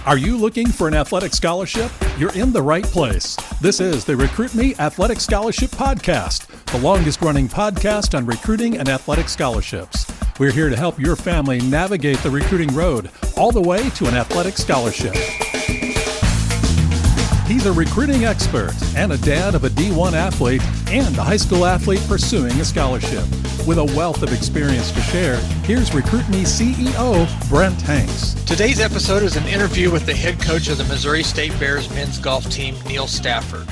Are you looking for an athletic scholarship? You're in the right place. This is the Recruit Me Athletic Scholarship Podcast, the longest-running podcast on recruiting and athletic scholarships. We're here to help your family navigate the recruiting road all the way to an athletic scholarship. He's a recruiting expert and a dad of a D1 athlete and a high school athlete pursuing a scholarship. With a wealth of experience to share, here's Recruit Me CEO, Brent Hanks. Today's episode is an interview with the head coach of the Missouri State Bears men's golf team, Neal Stafford.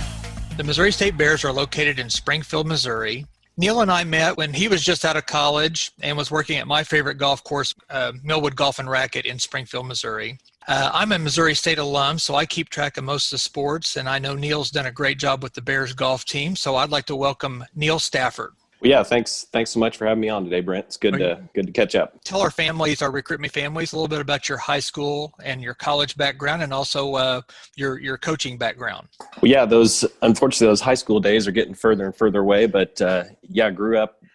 The Missouri State Bears are located in Springfield, Missouri. Neal and I met when he was just out of college and was working at my favorite golf course, Millwood Golf and Racket in Springfield, Missouri. I'm a Missouri State alum, so I keep track of most of the sports, and I know Neal's done a great job with the Bears golf team, so I'd like to welcome Neal Stafford. Well, yeah, thanks so much for having me on today, Brent. It's good to catch up. Tell our families, our Recruit Me families, a little bit about your high school and your college background, and also your coaching background. Well, yeah, unfortunately those high school days are getting further and further away, but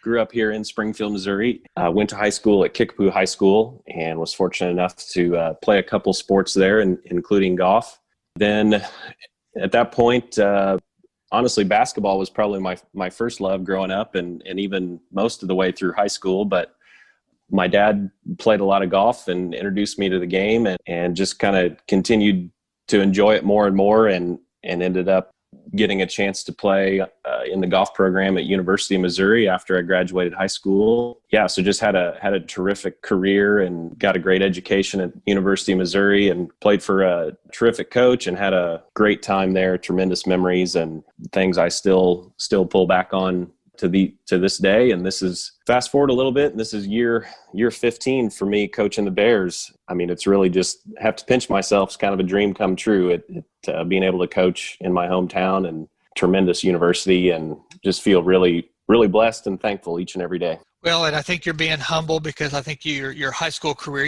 grew up here in Springfield, Missouri. Went to high school at Kickapoo High School and was fortunate enough to play a couple sports there, including golf. Then at that point, honestly, basketball was probably my first love growing up and even most of the way through high school. But my dad played a lot of golf and introduced me to the game and just kind of continued to enjoy it more and more and ended up getting a chance to play in the golf program at University of Missouri after I graduated high school. Yeah, so just had a terrific career and got a great education at University of Missouri and played for a terrific coach and had a great time there, tremendous memories and things I still pull back on to this day. And this is fast forward a little bit, and this is year 15 for me coaching the Bears. I mean, it's really just have to pinch myself. It's kind of a dream come true being able to coach in my hometown and tremendous university, and just feel really, really blessed and thankful each and every day. Well, and I think you're being humble because I think your high school career,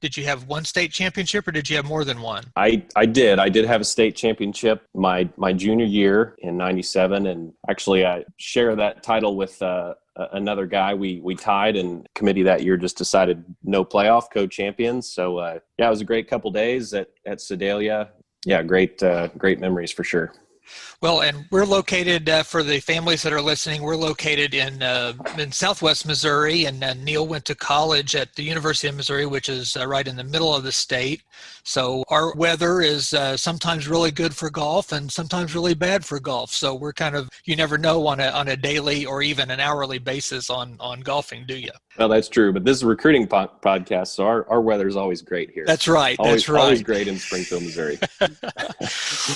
did you have one state championship or did you have more than one? I did have a state championship my junior year in 97. And actually I share that title with another guy. We tied, and committee that year just decided no playoff, co-champions. So it was a great couple days at Sedalia. Yeah, great memories for sure. Well, and we're located, for the families that are listening, we're located in Southwest Missouri, and Neal went to college at the University of Missouri, which is right in the middle of the state. So our weather is sometimes really good for golf and sometimes really bad for golf. So we're you never know on a daily or even an hourly basis on golfing, do you? Well, that's true, but this is a recruiting podcast, so our weather is always great here. That's right. Always great in Springfield, Missouri.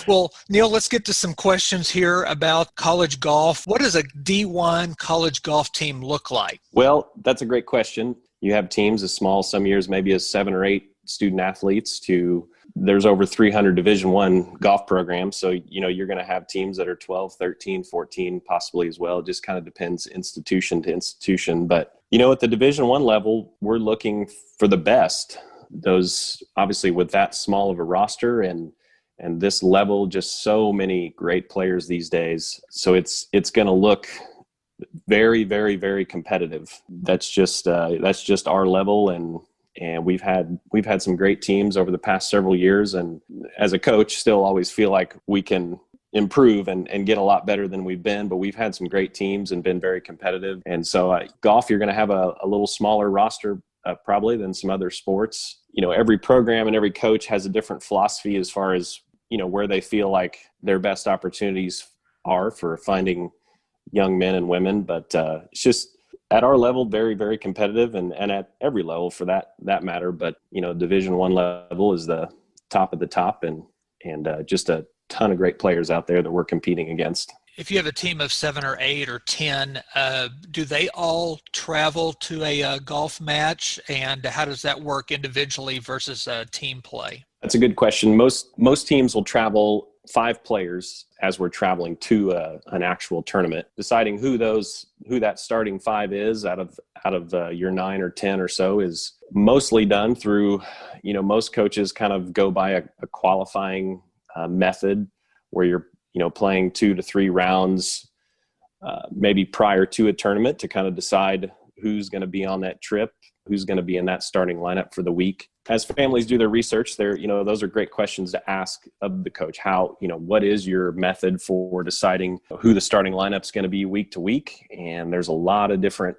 Well, Neal, let's get to some questions here about college golf. What does a D1 college golf team look like? Well, that's a great question. You have teams as small, some years maybe as 7 or 8 student athletes, to there's over 300 Division I golf programs. So, you're going to have teams that are 12, 13, 14, possibly as well. It just kind of depends institution to institution. But, at the Division I level, we're looking for the best. Those, obviously, with that small of a roster and this level, just so many great players these days. So it's going to look very, very, very competitive. That's just our level. And we've had some great teams over the past several years. And as a coach, still always feel like we can improve and get a lot better than we've been, but we've had some great teams and been very competitive. And so golf, you're going to have a little smaller roster probably than some other sports. Every program and every coach has a different philosophy as far as, where they feel like their best opportunities are for finding young men and women. But it's just at our level, very, very competitive and at every level for that matter. But, Division I level is the top of the top and just a ton of great players out there that we're competing against. If you have a team of 7 or 8 or 10, do they all travel to a golf match? And how does that work individually versus team play? That's a good question. Most teams will travel 5 players as we're traveling to an actual tournament. Deciding who that starting 5 is out of your 9 or 10 or so is mostly done through, most coaches kind of go by a qualifying method where you're playing 2 to 3 rounds, maybe prior to a tournament to kind of decide who's going to be on that trip, who's going to be in that starting lineup for the week. as families do their research, those are great questions to ask of the coach. What is your method for deciding who the starting lineup's going to be week to week? And there's a lot of different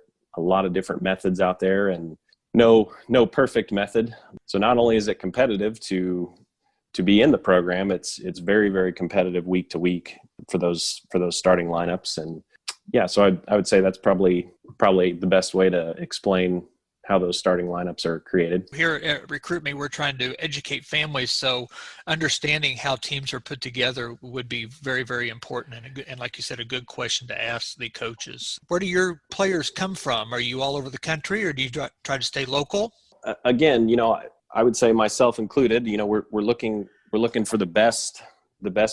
methods out there, and no perfect method. So not only is it competitive to be in the program, it's very, very competitive week to week for those starting lineups. And yeah, so I would say that's probably the best way to explain how those starting lineups are created. Here at Recruit Me, we're trying to educate families, so understanding how teams are put together would be very, very important, and like you said, a good question to ask the coaches. Where do your players come from? Are you all over the country, or do you try to stay local? Again, I would say myself included, we're looking for the best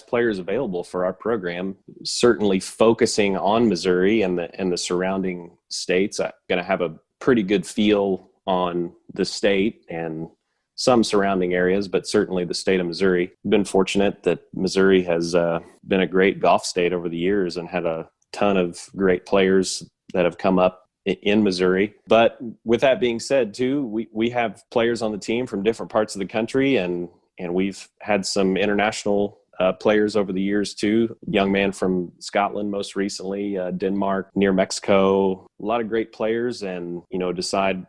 players available for our program, certainly focusing on Missouri and the surrounding states. I'm going to have a pretty good feel on the state and some surrounding areas, but certainly the state of Missouri. I've been fortunate that Missouri has been a great golf state over the years and had a ton of great players that have come up in Missouri. But with that being said, too, we have players on the team from different parts of the country, and we've had some international players over the years too. Young man from Scotland most recently, Denmark, near Mexico. A lot of great players, and decide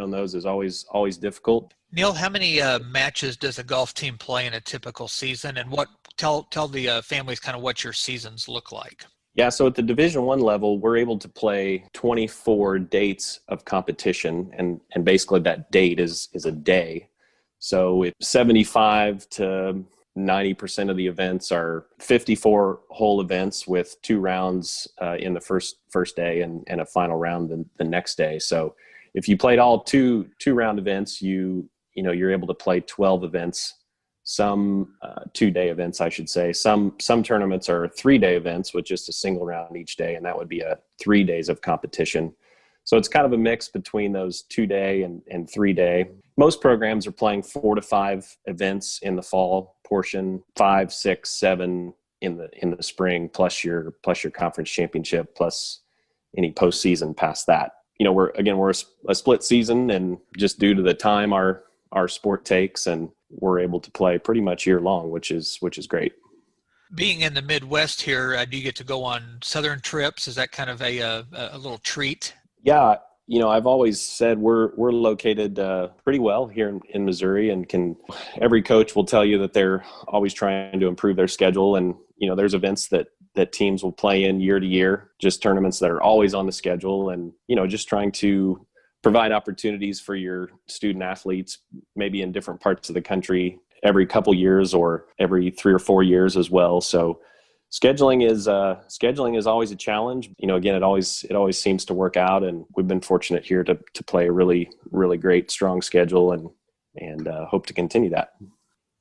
on those is always difficult. Neal, how many matches does a golf team play in a typical season, and tell the families kind of what your seasons look like? Yeah, so at the Division I level, we're able to play 24 dates of competition, and basically that date is a day. So it's 75 to 90% of the events are 54 hole events with 2 rounds in the first day and a final round the next day. So if you played all two round events, you're able to play 12 events. Some 2-day events, I should say. Some tournaments are 3-day events with just a single round each day, and that would be 3 days of competition. So it's kind of a mix between those 2-day and 3-day. Most programs are playing 4 to 5 events in the fall portion, 5, 6, 7 in the spring, plus your conference championship, plus any postseason past that. We're a split season, and just due to the time our sport takes, and we're able to play pretty much year long, which is great. Being in the Midwest here, do you get to go on southern trips? Is that kind of a little treat? Yeah, I've always said we're located pretty well here in Missouri, and every coach will tell you that they're always trying to improve their schedule. And, there's events that teams will play in year to year, just tournaments that are always on the schedule, and, just trying to provide opportunities for your student athletes, maybe in different parts of the country every couple years or every 3 or 4 years as well. So scheduling is always a challenge. Again, it always seems to work out, and we've been fortunate here to play a really, really great, strong schedule, and hope to continue that.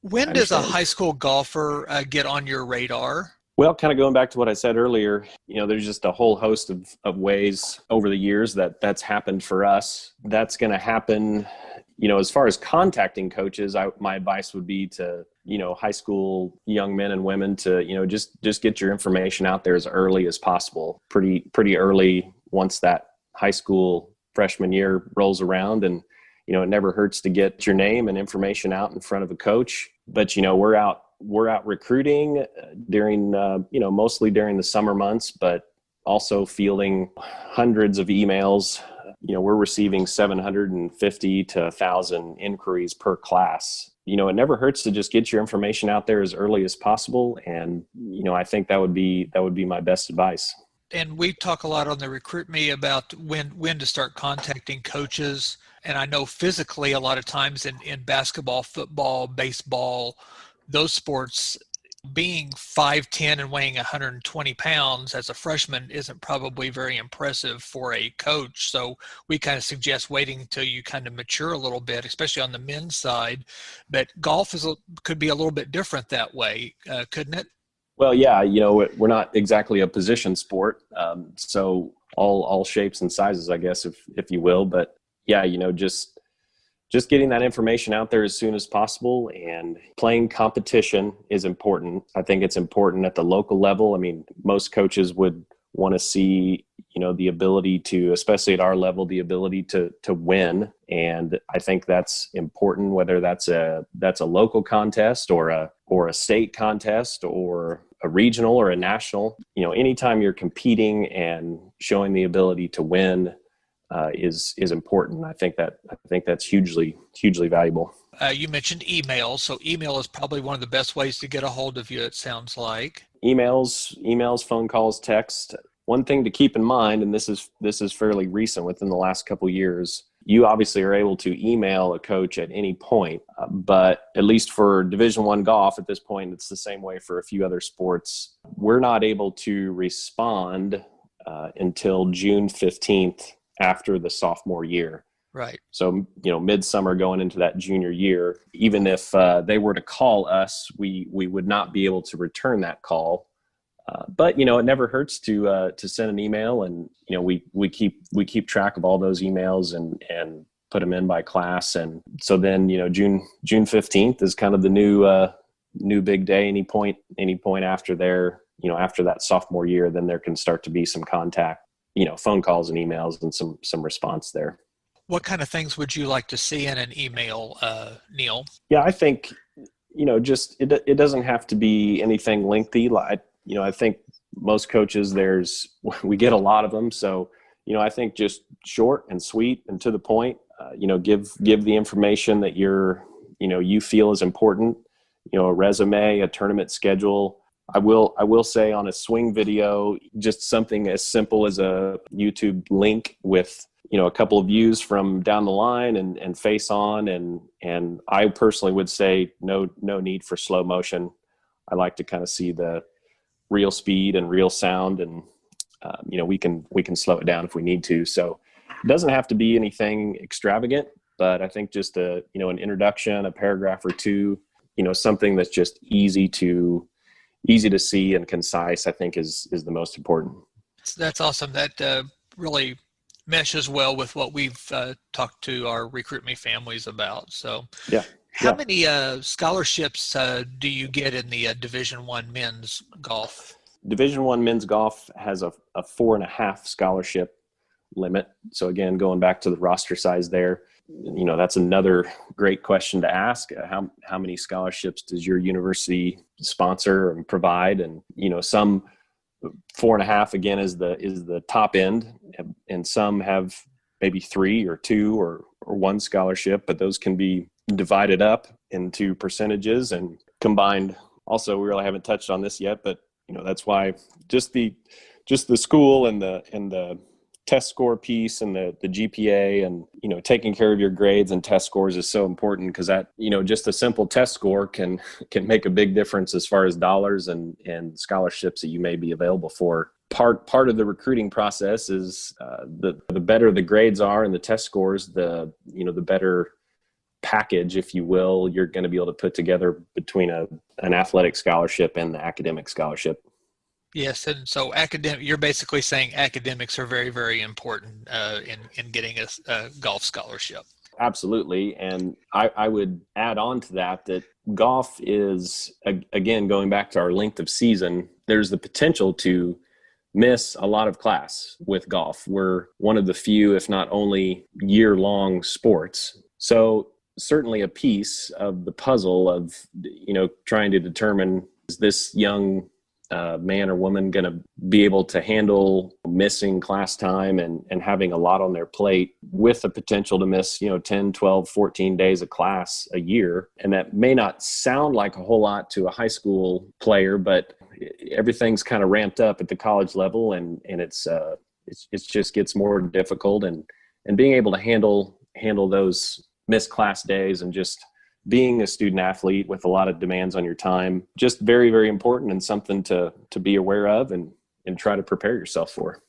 When does a high school golfer get on your radar? Well, kind of going back to what I said earlier, there's just a whole host of ways over the years that's happened for us. That's going to happen, as far as contacting coaches, my advice would be to, high school young men and women to, just get your information out there as early as possible, pretty early, once that high school freshman year rolls around. And, it never hurts to get your name and information out in front of a coach. But, we're out recruiting during, mostly during the summer months, but also fielding hundreds of emails. We're receiving 750 to 1,000 inquiries per class. It never hurts to just get your information out there as early as possible. And, I think that would be my best advice. And we talk a lot on the Recruit Me about when to start contacting coaches. And I know physically a lot of times in basketball, football, baseball, those sports, being 5'10" and weighing 120 pounds as a freshman isn't probably very impressive for a coach. So we kind of suggest waiting until you kind of mature a little bit, especially on the men's side. But golf could be a little bit different that way, couldn't it? Well, yeah, we're not exactly a position sport. So all shapes and sizes, I guess, if you will. But yeah, just getting that information out there as soon as possible, and playing competition is important. I think it's important at the local level. I mean, most coaches would want to see, the ability to, especially at our level, the ability to win. And I think that's important, whether that's a local contest or a state contest or a regional or a national. Anytime you're competing and showing the ability to win is important. I think that's hugely valuable. You mentioned email. So email is probably one of the best ways to get a hold of you, it sounds like. Emails, phone calls, text. One thing to keep in mind, and this is fairly recent within the last couple of years, you obviously are able to email a coach at any point, but at least for Division I golf at this point, it's the same way for a few other sports. We're not able to respond until June 15th after the sophomore year. Right. So, midsummer going into that junior year, even if they were to call us, we would not be able to return that call. But, it never hurts to send an email, and, we keep track of all those emails and put them in by class. And so then, June 15th is kind of the new big day. Any point after after that sophomore year, then there can start to be some contact, phone calls and emails and some response there. What kind of things would you like to see in an email, Neal? Yeah, I think, just it doesn't have to be anything lengthy. I think most coaches, we get a lot of them. So, I think just short and sweet and to the point, give the information that you feel is important, a resume, a tournament schedule. I will say on a swing video, just something as simple as a YouTube link with, a couple of views from down the line and face on. And I personally would say no need for slow motion. I like to kind of see the real speed and real sound, and we can slow it down if we need to. So it doesn't have to be anything extravagant, but I think just an introduction, a paragraph or two, something that's just easy to see and concise, I think is the most important. That's awesome. That really meshes well with what we've talked to our Recruit Me families about. So yeah. How many scholarships do you get in the Division I men's golf? Division I men's golf has a 4.5 scholarship limit. So again, going back to the roster size there, that's another great question to ask. How many scholarships does your university sponsor and provide? And, some 4.5 again is the top end, and some have maybe 3 or 2 or 1 scholarship, but those can be divided up into percentages and combined. Also, we really haven't touched on this yet, but that's why just the school and the test score piece and the GPA and taking care of your grades and test scores is so important, because that just a simple test score can make a big difference as far as dollars and scholarships that you may be available for. Part of the recruiting process is the better the grades are and the test scores, the better package, if you will, you're going to be able to put together between an athletic scholarship and the academic scholarship. Yes, and so you're basically saying academics are very, very important in getting a golf scholarship. Absolutely. And I would add on to that golf is, again, going back to our length of season, there's the potential to miss a lot of class with golf. We're one of the few, if not only, year-long sports. So certainly a piece of the puzzle of, trying to determine, is this young man or woman going to be able to handle missing class time and having a lot on their plate with the potential to miss, 10, 12, 14 days of class a year. And that may not sound like a whole lot to a high school player, but everything's kind of ramped up at the college level, and it's just gets more difficult, and being able to handle those missed class days and just being a student athlete with a lot of demands on your time, just very, very important and something to be aware of and try to prepare yourself for.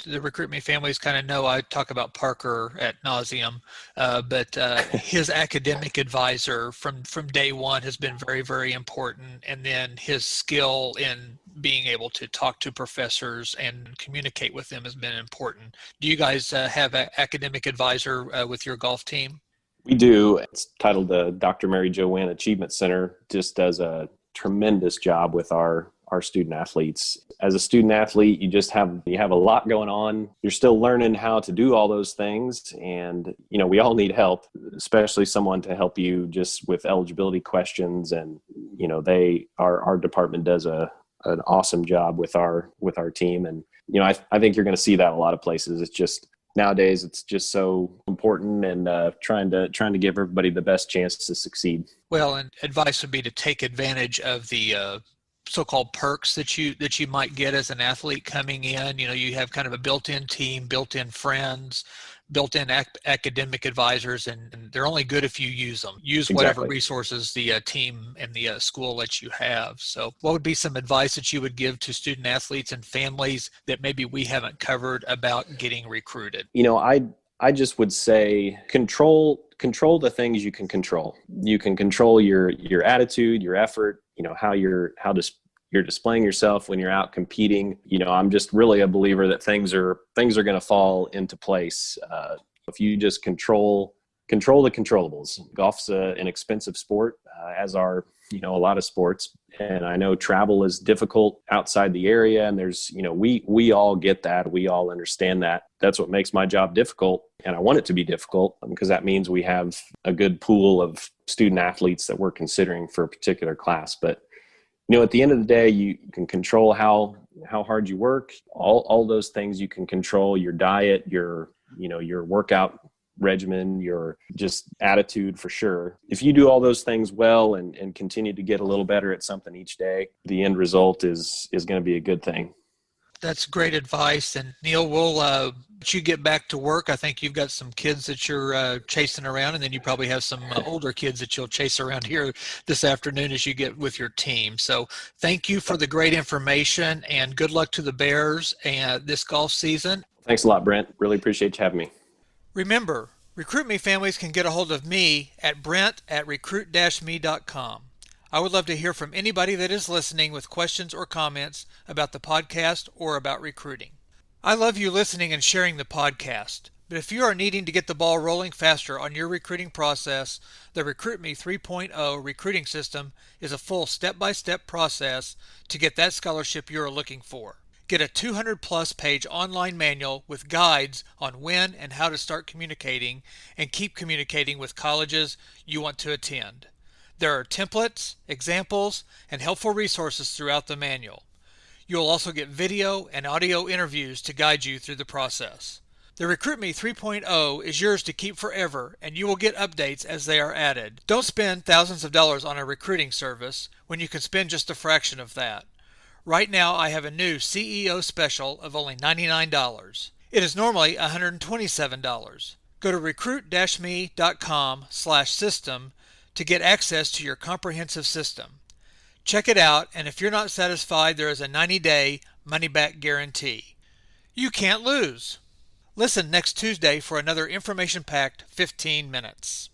The Recruit Me families kind of know I talk about Parker ad nauseum, but his academic advisor from day one has been very, very important. And then his skill in being able to talk to professors and communicate with them has been important. Do you guys have an academic advisor with your golf team? We do. It's titled the Dr. Mary Jo Wynn Achievement Center. Just does a tremendous job with our our student athletes. As a student athlete, you have a lot going on. You're still learning how to do all those things. And, we all need help, especially someone to help you just with eligibility questions. And, our department does an awesome job with our team. And, I think you're going to see that a lot of places. It's just, nowadays it's just so important, and trying to give everybody the best chance to succeed. Well, and advice would be to take advantage of the so-called perks that you might get as an athlete coming in. You have kind of a built-in team, built-in friends, built-in academic advisors, and they're only good if you use them. Use whatever Exactly. resources the team and the school lets you have. So what would be some advice that you would give to student athletes and families that maybe we haven't covered about getting recruited? I just would say control the things you can control. You can control your attitude, your effort, how you're displaying yourself when you're out competing. I'm just really a believer that things are going to fall into place if you just control the controllables. Golf's an expensive sport, as are a lot of sports, and I know travel is difficult outside the area, and there's we all get that, we all understand that. That's what makes my job difficult, and I want it to be difficult, because that means we have a good pool of student athletes that we're considering for a particular class. But at the end of the day, you can control how hard you work. All those things you can control: your diet, your workout regimen, your just attitude, for sure. If you do all those things well and continue to get a little better at something each day, the end result is going to be a good thing. That's great advice. And Neal, we'll let you get back to work. I think you've got some kids that you're chasing around, and then you probably have some older kids that you'll chase around here this afternoon as you get with your team. So thank you for the great information, and good luck to the Bears and this golf season. Thanks a lot, Brent. Really appreciate you having me. Remember, Recruit Me families can get a hold of me at brent@recruit-me.com. I would love to hear from anybody that is listening with questions or comments about the podcast or about recruiting. I love you listening and sharing the podcast, but if you are needing to get the ball rolling faster on your recruiting process, the Recruit Me 3.0 recruiting system is a full step-by-step process to get that scholarship you are looking for. Get a 200-plus page online manual with guides on when and how to start communicating and keep communicating with colleges you want to attend. There are templates, examples, and helpful resources throughout the manual. You'll also get video and audio interviews to guide you through the process. The Recruit Me 3.0 is yours to keep forever, and you will get updates as they are added. Don't spend thousands of dollars on a recruiting service when you can spend just a fraction of that. Right now, I have a new CEO special of only $99. It is normally $127. Go to recruit-me.com/system to get access to your comprehensive system. Check it out, and if you're not satisfied, there is a 90-day money-back guarantee. You can't lose. Listen next Tuesday for another information-packed 15 minutes.